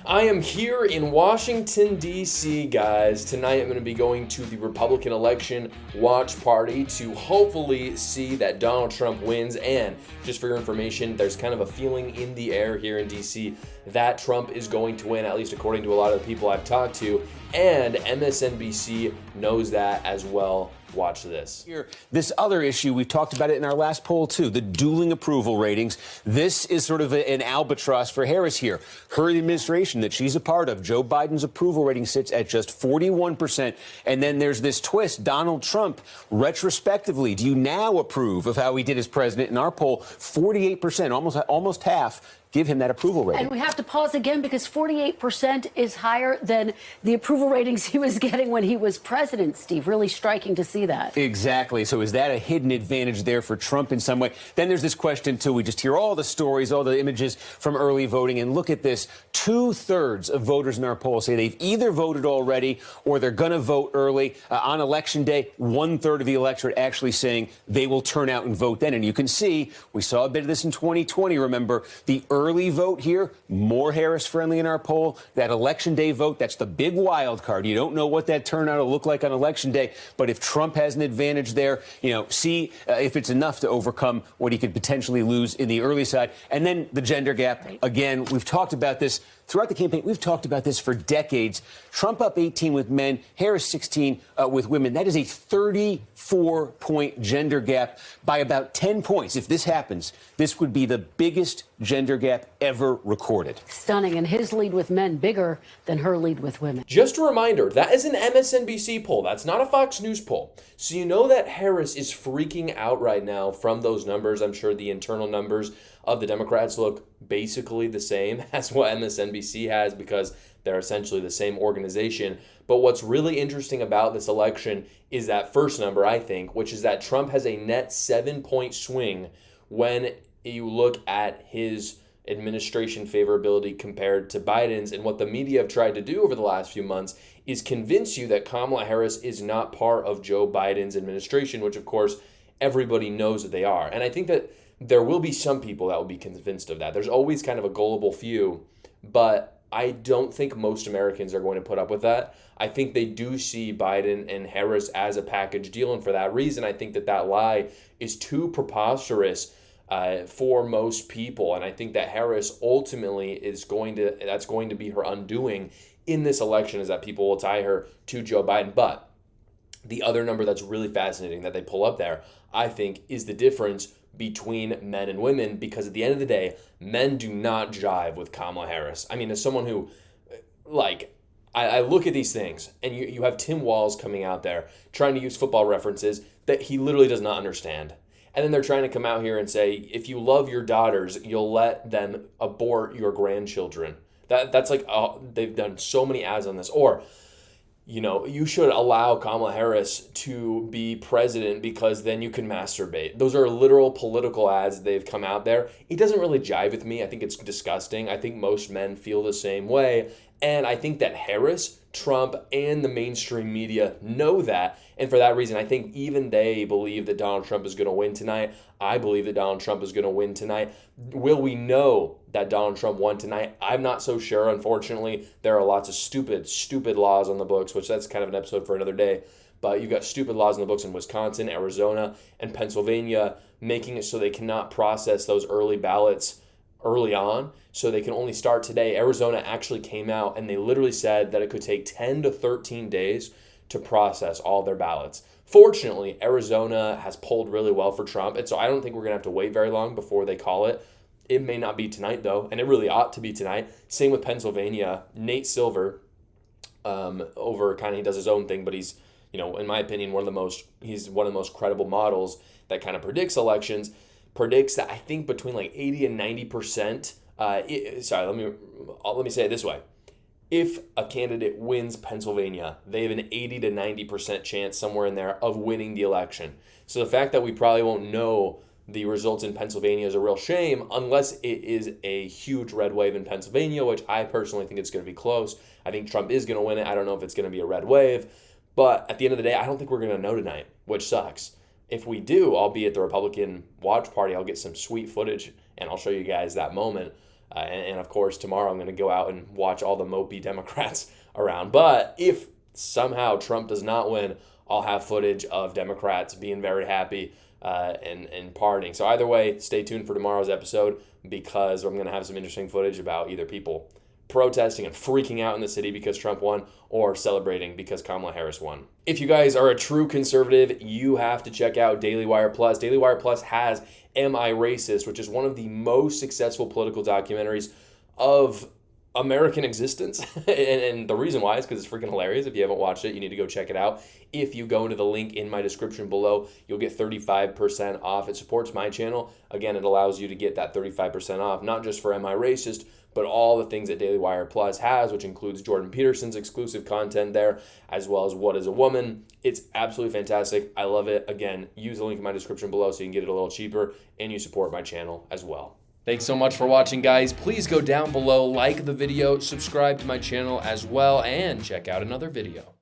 I am here in Washington, D.C., guys. Tonight I'm going to be going to the Republican election watch party to hopefully see that Donald Trump wins. And just for your information, there's kind of a feeling in the air here in D.C. that Trump is going to win, at least according to a lot of the people I've talked to. And MSNBC knows that as well. Watch this. Here, this other issue, we've talked about it in our last poll, too, the dueling approval ratings. This is sort of an albatross for Harris here. Her administration that she's a part of, Joe Biden's approval rating sits at just 41%. And then there's this twist, Donald Trump, retrospectively, do you now approve of how he did as president? In our poll, 48%, almost half, give him that approval rating. And we have to pause again because 48% is higher than the approval ratings he was getting when he was president, Steve. Really striking to see that. Exactly. So is that a hidden advantage there for Trump in some way? Then there's this question, too. We just hear all the stories, all the images from early voting. And look at this. 2/3 of voters in our poll say they've either voted already or they're going to vote early. On Election Day, 1/3 of the electorate actually saying they will turn out and vote then. And you can see, we saw a bit of this in 2020, remember, the early vote here, more Harris-friendly in our poll. That Election Day vote, that's the big wild card. You don't know what that turnout will look like on Election Day. But if Trump has an advantage there, see if it's enough to overcome what he could potentially lose in the early side. And then the gender gap. Again, we've talked about this throughout the campaign. We've talked about this for decades. Trump up 18 with men, Harris 16 with women. That is a 34-point gender gap by about 10 points. If this happens, this would be the biggest gender gap ever recorded. Stunning. And his lead with men bigger than her lead with women. Just a reminder, that is an MSNBC poll. That's not a Fox News poll. So you know that Harris is freaking out right now from those numbers. I'm sure the internal numbers of the Democrats look basically the same as what MSNBC has because they're essentially the same organization. But what's really interesting about this election is that first number, I think, which is that Trump has a net 7-point swing when you look at his administration favorability compared to Biden's. And what the media have tried to do over the last few months is convince you that Kamala Harris is not part of Joe Biden's administration, which of course everybody knows that they are. And I think that there will be some people that will be convinced of that. There's always kind of a gullible few, but I don't think most Americans are going to put up with that. I think they do see Biden and Harris as a package deal, and for that reason, I think that lie is too preposterous for most people, and I think that Harris ultimately that's going to be her undoing in this election, is that people will tie her to Joe Biden. But the other number that's really fascinating that they pull up there, I think, is the difference between men and women, because at the end of the day, men do not jive with Kamala Harris. I mean, as someone who, I look at these things, and you have Tim Walz coming out there trying to use football references that he literally does not understand. And then they're trying to come out here and say, if you love your daughters, you'll let them abort your grandchildren. That's like, they've done so many ads on this. Or, you should allow Kamala Harris to be president because then you can masturbate. Those are literal political ads they've come out there. It doesn't really jive with me. I think it's disgusting. I think most men feel the same way. And I think that Harris, Trump, and the mainstream media know that. And for that reason, I think even they believe that Donald Trump is going to win tonight. I believe that Donald Trump is going to win tonight. Will we know that Donald Trump won tonight? I'm not so sure. Unfortunately, there are lots of stupid laws on the books, which that's kind of an episode for another day. But you've got stupid laws on the books in Wisconsin, Arizona, and Pennsylvania, making it so they cannot process those early ballots early on, so they can only start today. Arizona actually came out and they literally said that it could take 10 to 13 days to process all their ballots. Fortunately, Arizona has polled really well for Trump, and so I don't think we're going to have to wait very long before they call it. It may not be tonight, though, and it really ought to be tonight. Same with Pennsylvania. Nate Silver, he does his own thing, but he's, in my opinion, he's one of the most credible models that kind of predicts elections. Predicts that I think between 80 and 90%. Let me say it this way. If a candidate wins Pennsylvania, they have an 80 to 90% chance somewhere in there of winning the election. So the fact that we probably won't know the results in Pennsylvania is a real shame unless it is a huge red wave in Pennsylvania, which I personally think it's going to be close. I think Trump is going to win it. I don't know if it's going to be a red wave. But at the end of the day, I don't think we're going to know tonight, which sucks. If we do, I'll be at the Republican watch party. I'll get some sweet footage, and I'll show you guys that moment. And of course, tomorrow I'm going to go out and watch all the mopey Democrats around. But if somehow Trump does not win, I'll have footage of Democrats being very happy and partying. So either way, stay tuned for tomorrow's episode, because I'm going to have some interesting footage about either people protesting and freaking out in the city because Trump won, or celebrating because Kamala Harris won. If you guys are a true conservative, you have to check out Daily Wire Plus. Daily Wire Plus has Am I Racist?, which is one of the most successful political documentaries of American existence. and the reason why is because it's freaking hilarious. If you haven't watched it, you need to go check it out. If you go into the link in my description below, you'll get 35% off. It supports my channel. Again, it allows you to get that 35% off, not just for Am I Racist?, but all the things that Daily Wire Plus has, which includes Jordan Peterson's exclusive content there, as well as What is a Woman. It's absolutely fantastic. I love it. Again, use the link in my description below so you can get it a little cheaper, and you support my channel as well. Thanks so much for watching, guys. Please go down below, like the video, subscribe to my channel as well, and check out another video.